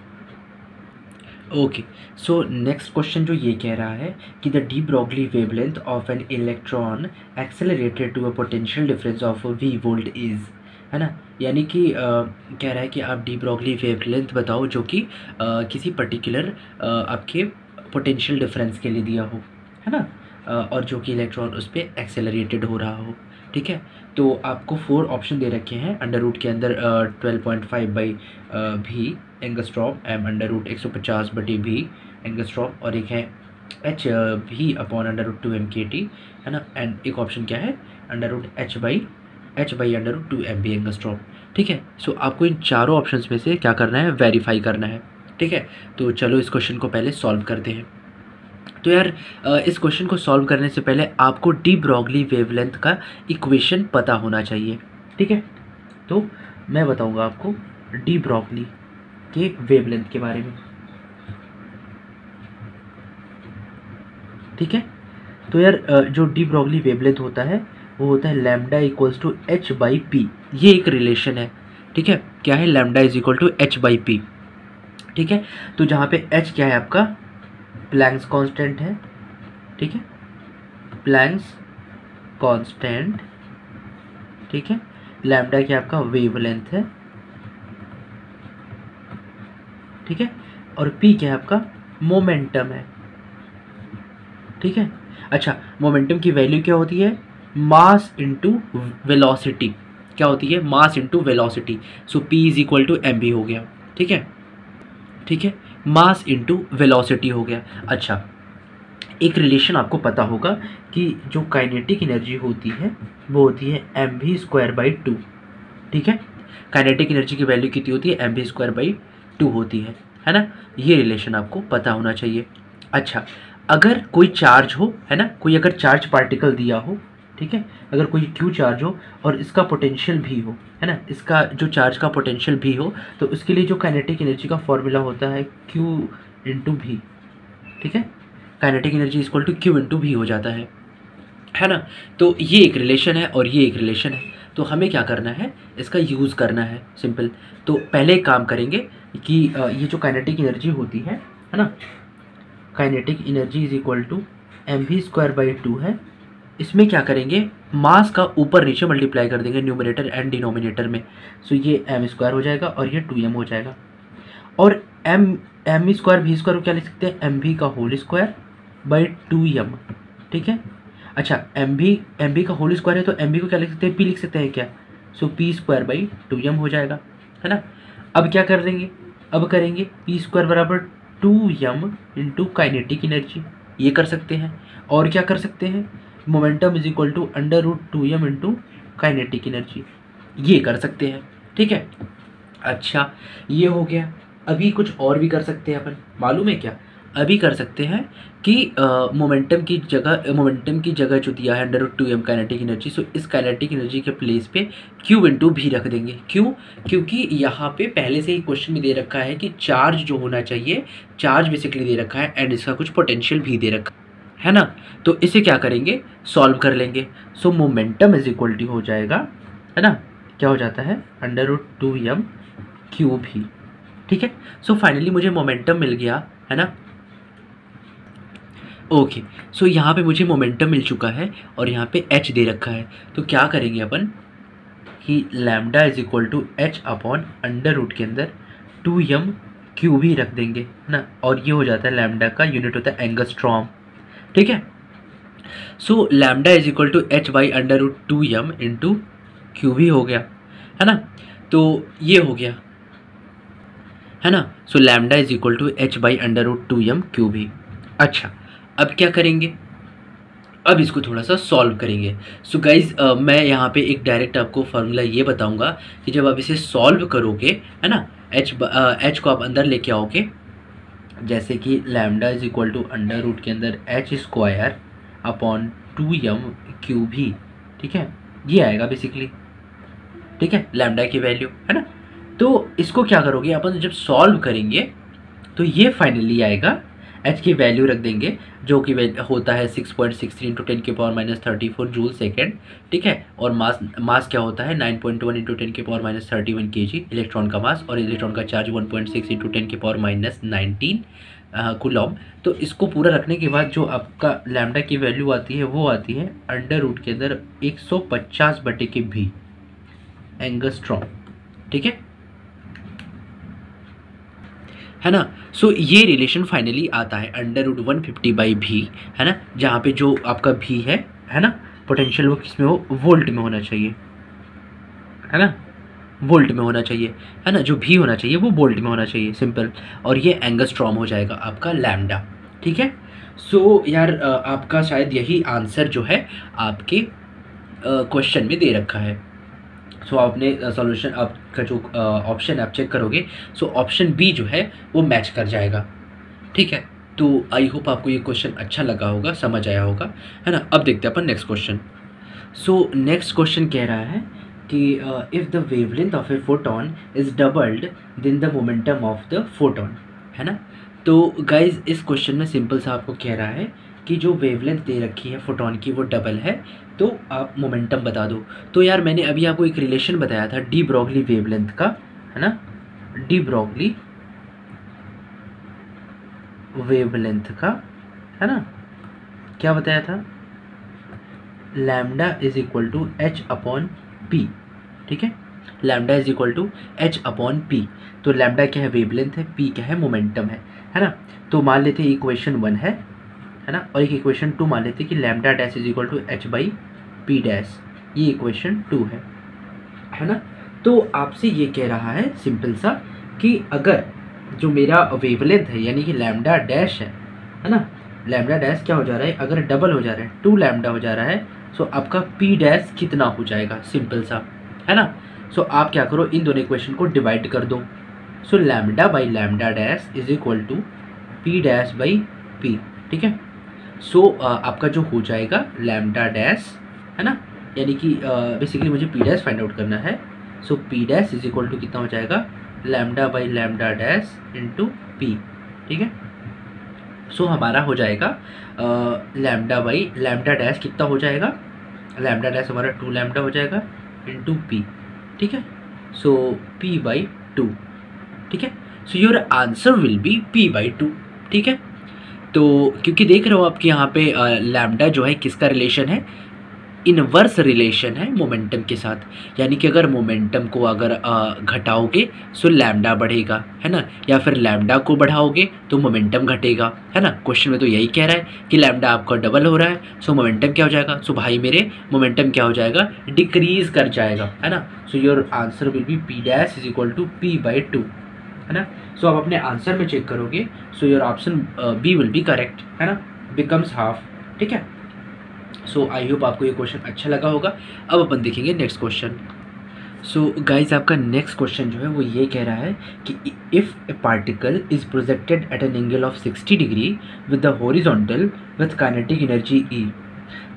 [SPEAKER 1] Okay, so next question जो ये कह रहा है कि the de Broglie wavelength of an electron accelerated to a potential difference of v volt is, है ना। यानी कि कह रहा है कि आप डी ब्रॉगली वेवलेंथ बताओ जो कि किसी पर्टिकुलर आपके पोटेंशियल डिफरेंस के लिए दिया हो, है ना, और जो कि इलेक्ट्रॉन उस पर एक्सेलरेटेड हो रहा हो, ठीक है। तो आपको 4 ऑप्शन दे रखे हैं अंडर रूट के अंदर 12.5/v angstrom, m √150/v angstrom, और एक है h v/√2 m kT, है ना। एंड एक ऑप्शन क्या है h/√2 mv एंगस्ट्रॉम, ठीक है। सो आपको इन चारों ऑप्शंस में से क्या करना है, वेरीफाई करना है, ठीक है। तो चलो इस क्वेश्चन को पहले सॉल्व करते हैं। तो यार इस क्वेश्चन को सॉल्व करने से पहले आपको डी ब्रॉगली वेवलेंथ का इक्वेशन पता होना चाहिए, ठीक है। तो मैं बताऊंगा आपको डी ब्रॉगली के वेवलेंथ के बारे में, ठीक है। तो यार जो डी ब्रॉगली वेवलेंथ होता है वो होता है लैम्डा इक्वल्स टू h/p, ये एक रिलेशन है, ठीक है। क्या है, lambda is equal to h/p, ठीक है। तो जहाँ पे h क्या है आपका प्लैंक्स कांस्टेंट है, ठीक है, प्लैंक्स कांस्टेंट, ठीक है। लैम्डा क्या आपका वेवलेंथ है, ठीक है, और p क्या है आपका मोमेंटम है, ठीक है। अच्छा, मोमेंटम की वैल्यू क्या होती है, मास इनटू वेलोसिटी, क्या होती है, mass into velocity. So p is equal to mv हो गया, ठीक है, ठीक है, मास इनटू वेलोसिटी हो गया। अच्छा, एक रिलेशन आपको पता होगा कि जो काइनेटिक एनर्जी होती है वो होती है mv²/2, ठीक है। काइनेटिक एनर्जी की वैल्यू कितनी होती है, mv²/2 होती है ना। ये रिलेशन आपको पता होना चाहिए। अच्छा, अगर कोई चार्ज हो, है ना, कोई अगर चार्ज पार्टिकल दिया हो, ठीक है, अगर कोई क्यू चार्ज हो और इसका पोटेंशियल भी हो, है ना, इसका जो चार्ज का पोटेंशियल भी हो, तो उसके लिए जो काइनेटिक एनर्जी का फॉर्मूला होता है Q इंटू भी, ठीक है। Kinetic energy equal to Q into v हो जाता है ना। तो ये एक रिलेशन है और ये एक रिलेशन है। तो हमें क्या करना है, इसका यूज़ करना है, सिंपल। तो पहले एक काम करेंगे कि ये जो काइनेटिक एनर्जी होती है ना, kinetic energy is equal to mv²/2 है। इसमें क्या करेंगे, मास का ऊपर नीचे मल्टीप्लाई कर देंगे न्यूमरेटर एंड डिनोमिनेटर में। सो ये m² हो जाएगा और ये 2m हो जाएगा, और m² v² को क्या लिख सकते हैं, mv का होल स्क्वायर बाई 2m, ठीक है। अच्छा, mv का होल स्क्वायर है तो mv को क्या लिख सकते हैं, p लिख सकते हैं क्या, सो p²/2m हो जाएगा, है ना। अब क्या कर देंगे, अब करेंगे p² बराबर 2m इंटू काइनेटिक एनर्जी, ये कर सकते हैं। और क्या कर सकते हैं, momentum is equal to √2m into kinetic energy, ये कर सकते हैं, ठीक है। अच्छा, ये हो गया। अभी कुछ और भी कर सकते हैं अपन, मालूम है क्या, अभी कर सकते हैं कि मोमेंटम की जगह जो दिया है √2m काइनेटिक एनर्जी, सो इस काइनेटिक एनर्जी के प्लेस पे Q इंटू भी रख देंगे। क्यों, क्योंकि यहाँ पे पहले से ही क्वेश्चन में दे रखा है कि चार्ज जो होना चाहिए, चार्ज बेसिकली दे रखा है एंड इसका कुछ पोटेंशियल भी दे रखा है ना। तो इसे क्या करेंगे, सॉल्व कर लेंगे। So momentum is equal to हो जाएगा, है ना, क्या हो जाता है √2m Q भी, ठीक है। सो फाइनली मुझे मोमेंटम मिल गया, है ना। ओके, सो यहाँ पे मुझे मोमेंटम मिल चुका है और यहाँ पे h दे रखा है। तो क्या करेंगे अपन कि lambda is equal to h upon under root के अंदर 2m क्यू भी रख देंगे, है ना, और ये हो जाता है लैम्डा का यूनिट होता है एंगस्ट्रॉम, ठीक है। So lambda is equal to h by under root 2m into q v हो गया, है ना, तो ये हो गया, है ना। So lambda is equal to h by under root 2m q v. अच्छा, अब क्या करेंगे, अब इसको थोड़ा सा सॉल्व करेंगे। सो गाइज मैं यहाँ पे एक डायरेक्ट आपको फार्मूला ये बताऊँगा कि जब आप इसे सॉल्व करोगे, है ना, एच को आप अंदर लेके आओगे, जैसे कि lambda is equal to under root के अंदर H square upon 2m q भी, ठीक है, ये आएगा बेसिकली, ठीक है, लैम्डा की वैल्यू, है ना। तो इसको क्या करोगे अपन, जब सॉल्व करेंगे तो ये फाइनली आएगा, एच की वैल्यू रख देंगे जो कि होता है 6.63 इंटू 10 के पावर माइनस 34 जूल सेकेंड, ठीक है, और मास क्या होता है 9.1 इंटू 10 के पावर माइनस 31 kg इलेक्ट्रॉन का मास, और इलेक्ट्रॉन का चार्ज 1.6 इंटू 10 के पावर माइनस 19 कूलॉम। तो इसको पूरा रखने के बाद जो आपका लैम्डा की वैल्यू आती है वो आती है अंडर रूट के अंदर 150/v एंगस्ट्रॉम, ठीक है ना। सो ये रिलेशन फाइनली आता है अंडर रूट 150/v, है ना, जहाँ पे जो आपका v है ना, पोटेंशियल वो किस में हो, वोल्ट में होना चाहिए, है ना, वोल्ट में होना चाहिए, है ना, जो v होना चाहिए वो वोल्ट में होना चाहिए, सिंपल। और ये एंगस्ट्रॉम हो जाएगा आपका लैम्डा, ठीक है। सो यार आपका शायद यही आंसर जो है आपके क्वेश्चन में दे रखा है। सो आपने सॉल्यूशन आपका जो ऑप्शन आप चेक करोगे, सो ऑप्शन बी जो है वो मैच कर जाएगा, ठीक है। तो आई होप आपको ये क्वेश्चन अच्छा लगा होगा, समझ आया होगा, है ना। अब देखते हैं अपन next question. So next question कह रहा है कि if the wavelength of a photon is doubled then the momentum of the photon, है ना। तो गाइज इस क्वेश्चन में सिंपल सा आपको कह रहा है कि जो वेवलेंथ दे रखी है फोटोन की वो डबल है, तो आप मोमेंटम बता दो। तो यार मैंने अभी आपको एक रिलेशन बताया था डी ब्रॉगली वेवलेंथ का, है ना, डी ब्रॉगली वेवलेंथ का, है ना, क्या बताया था, lambda is equal to h upon p, ठीक है, lambda is equal to h upon p. तो लैम्डा क्या है, वेवलेंथ है, पी क्या है, मोमेंटम है ना। तो मान लेते इक्वेशन 1 है ना, और एक इक्वेशन 2 मान लेते कि lambda dash is equal to h by p dash, ये इक्वेशन 2 है ना। तो आपसे ये कह रहा है सिंपल सा कि अगर जो मेरा वेवलेंथ है यानी कि लैम्डा डैश है ना, लैम्डा डैश क्या हो जा रहा है, अगर डबल हो जा रहा है 2 लैम्डा हो जा रहा है, सो आपका पी डैश कितना हो जाएगा, सिंपल सा, है ना। सो आप क्या करो, इन दोनों इक्वेशन को डिवाइड कर दो। So lambda by lambda dash is equal to p dash by p, ठीक है। सो आपका जो हो जाएगा लैम्डा डैश, है ना, यानी कि बेसिकली मुझे पी डैश फाइंड आउट करना है। So P dash is equal to कितना हो जाएगा, lambda by lambda dash into P, ठीक है। सो हमारा हो जाएगा लैम्डा बाई लैम्डा डैश कितना हो जाएगा, लैम्डा डैश हमारा 2 लैम्डा हो जाएगा इंटू पी, ठीक है। सो पी बाई 2, ठीक है। So your answer will be P by 2, ठीक है। तो क्योंकि देख रहे हो आपके यहाँ पे लैम्डा जो है किसका रिलेशन है, इनवर्स रिलेशन है मोमेंटम के साथ, यानी कि अगर मोमेंटम को अगर घटाओगे सो लैम्डा बढ़ेगा, है ना, या फिर लैम्डा को बढ़ाओगे तो मोमेंटम घटेगा, है ना। क्वेश्चन में तो यही कह रहा है कि लैम्डा आपका डबल हो रहा है, सो मोमेंटम क्या हो जाएगा, सो भाई मेरे मोमेंटम क्या हो जाएगा, डिक्रीज कर जाएगा, है ना। So your answer will be p dash is equal to p by 2, है ना। सो आप अपने आंसर में चेक करोगे, so your option b will be correct, है ना, बिकम्स हाफ, ठीक है। सो आई होप आपको ये क्वेश्चन अच्छा लगा होगा। अब अपन देखेंगे नेक्स्ट क्वेश्चन। सो गाइज आपका नेक्स्ट क्वेश्चन जो है वो ये कह रहा है कि if a particle is projected at an angle of 60 degree with the horizontal with kinetic energy E,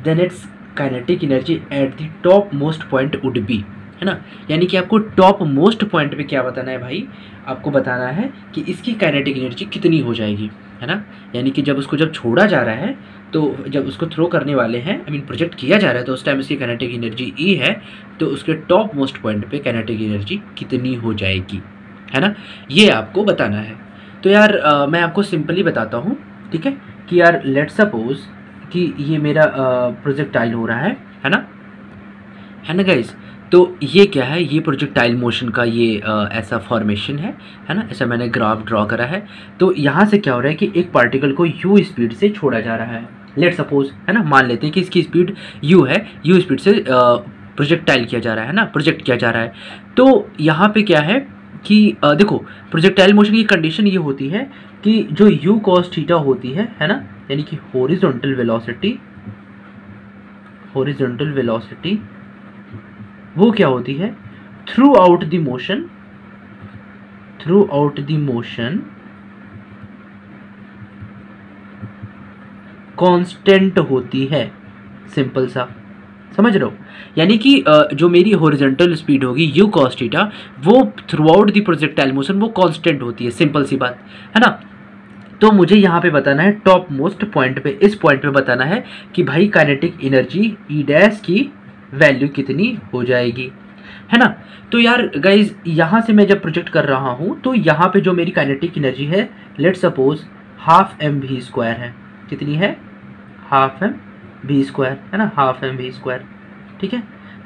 [SPEAKER 1] then its kinetic energy at the topmost point would be, है ना। यानी कि आपको टॉप मोस्ट पॉइंट पे क्या बताना है भाई, आपको बताना है कि इसकी काइनेटिक एनर्जी कितनी हो जाएगी, है ना। यानी कि जब उसको जब छोड़ा जा रहा है, तो जब उसको थ्रो करने वाले हैं, आई मीन प्रोजेक्ट किया जा रहा है, तो उस टाइम इसकी काइनेटिक एनर्जी ई है, तो उसके टॉप मोस्ट पॉइंट पे काइनेटिक एनर्जी कितनी हो जाएगी, है ना, ये आपको बताना है। तो यार मैं आपको सिंपली बताता हूँ, ठीक है, कि यार लेट सपोज कि ये मेरा प्रोजेक्टाइल हो रहा है ना गाइस। तो ये क्या है, ये प्रोजेक्टाइल मोशन का ये ऐसा फॉर्मेशन है ना, ऐसा मैंने ग्राफ ड्रॉ करा है। तो यहाँ से क्या हो रहा है कि एक पार्टिकल को u स्पीड से छोड़ा जा रहा है, लेट सपोज, है ना, मान लेते हैं कि इसकी स्पीड u है, u स्पीड से प्रोजेक्टाइल किया जा रहा है ना, प्रोजेक्ट किया जा रहा है। तो यहाँ पे क्या है कि देखो प्रोजेक्टाइल मोशन की कंडीशन ये होती है कि जो u cos थीटा होती है ना, यानी कि हॉरिजॉन्टल वेलोसिटी वो क्या होती है, through out the motion constant होती है, सिंपल सा, समझ रहे हो। यानी कि जो मेरी हॉरिजॉन्टल स्पीड होगी u cos थीटा, वो through out the projectile motion वो कांस्टेंट होती है, सिंपल सी बात है ना। तो मुझे यहाँ पे बताना है टॉप मोस्ट पॉइंट पे, इस पॉइंट पे बताना है कि भाई काइनेटिक एनर्जी ई डैश की वैल्यू कितनी हो जाएगी, है ना। तो यार गाइज यहाँ से मैं जब प्रोजेक्ट कर रहा हूँ तो यहाँ पे जो मेरी काइनेटिक एनर्जी है, let suppose half m v square है, कितनी है, हाफ एम वी स्क्वायर, है ना, हाफ एम वी स्क्वायर, ठीक है।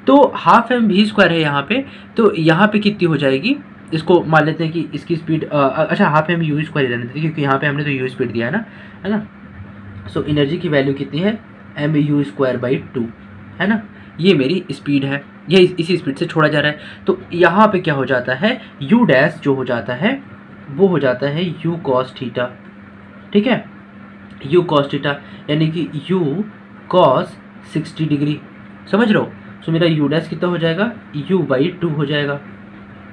[SPEAKER 1] तो हाफ एम वी स्क्वायर है यहाँ पे, तो यहाँ पे कितनी हो जाएगी, इसको मान लेते हैं कि इसकी स्पीड अच्छा हाफ एम यू स्क्वायर रहने देते हैं, क्योंकि यहाँ पे हमने तो यू स्पीड दिया है ना। सो एनर्जी की वैल्यू कितनी है, एम यू स्क्वायर बाई 2, है ना, ये मेरी स्पीड है, ये इसी स्पीड से छोड़ा जा रहा है। तो यहाँ पे क्या हो जाता है, यू डैश जो हो जाता है वो हो जाता है यू कॉस थीटा, ठीक है, यू कॉस थीटा, यानी कि यू कॉस 60 डिग्री, समझ रहे हो। सो मेरा यू डैश कितना हो जाएगा, यू बाई 2 हो जाएगा,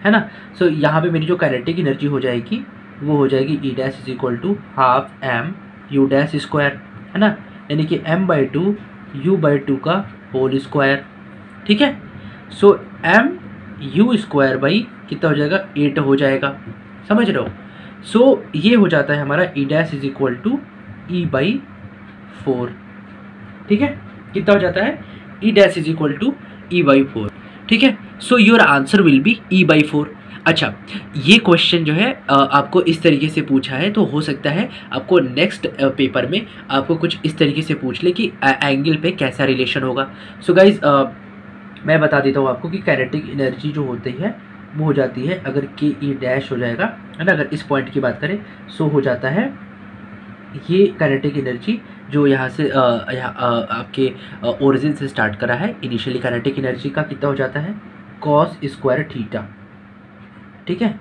[SPEAKER 1] है ना। सो यहाँ पे मेरी जो काइनेटिक एनर्जी हो जाएगी वो हो जाएगी E dash is equal to half m u dash square, है ना, यानी कि m बाई 2 u बाई 2 का होल स्क्वायर, ठीक है। सो m u स्क्वायर बाई कितना हो जाएगा, 8 हो जाएगा, समझ रहे हो। सो ये हो जाता है हमारा E dash is equal to E by 4, ठीक है, कितना हो जाता है, E dash is equal to E by 4, ठीक है। So your answer will be E by 4। अच्छा, ये क्वेश्चन जो है आपको इस तरीके से पूछा है, तो हो सकता है आपको नेक्स्ट पेपर में आपको कुछ इस तरीके से पूछ ले कि एंगल पे कैसा रिलेशन होगा। सो गाइज मैं बता देता हूँ आपको कि काइनेटिक एनर्जी जो होती है वो हो जाती है, अगर के ई डैश हो जाएगा, है ना, अगर इस पॉइंट की बात करें, सो हो जाता है ये काइनेटिक एनर्जी जो यहाँ से आपके ओरिजिन से स्टार्ट करा है, इनिशियली काइनेटिक एनर्जी का कितना हो जाता है, कॉस स्क्वायर थीटा, ठीक है।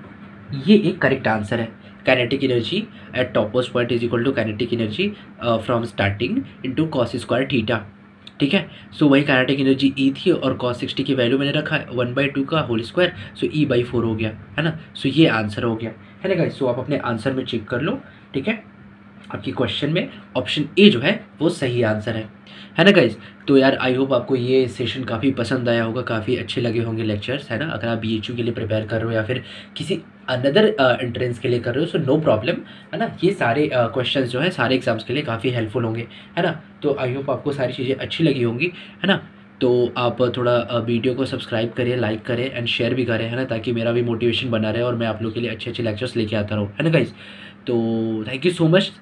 [SPEAKER 1] ये एक करेक्ट आंसर है, kinetic energy at topmost point is equal to kinetic energy from starting into cos square theta, ठीक है। सो वही काइनेटिक एनर्जी ई थी और कॉस 60 की वैल्यू मैंने रखा है 1/2 का whole square, so E by 4 हो गया, है ना। सो ये आंसर हो गया, है ना गाइस। सो आप अपने आंसर में चेक कर लो, ठीक है, आपकी क्वेश्चन में ऑप्शन ए जो है वो सही आंसर है ना गाइज। तो यार आई होप आपको ये सेशन काफ़ी पसंद आया होगा, काफ़ी अच्छे लगे होंगे लेक्चर्स, है ना। अगर आप BHU के लिए प्रिपेयर कर रहे हो या फिर किसी अनदर एंट्रेंस के लिए कर रहे हो, सो नो प्रॉब्लम, है ना। ये सारे क्वेश्चंस जो है सारे एग्जाम्स के लिए काफ़ी हेल्पफुल होंगे, है ना। तो आई होप आपको सारी चीज़ें अच्छी लगी होंगी, है ना। तो आप थोड़ा वीडियो को सब्सक्राइब करिए, लाइक करें एंड शेयर भी करें, है ना, ताकि मेरा भी मोटिवेशन बना रहे और मैं आप लोग के लिए अच्छे अच्छे लेक्चर्स लेके आता रहूँ, है ना गाइज। तो थैंक यू सो मच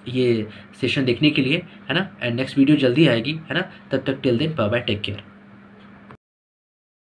[SPEAKER 1] ये सेशन देखने के लिए, है ना। एंड नेक्स्ट वीडियो जल्दी आएगी, है ना। तब तक till then bye bye, take care.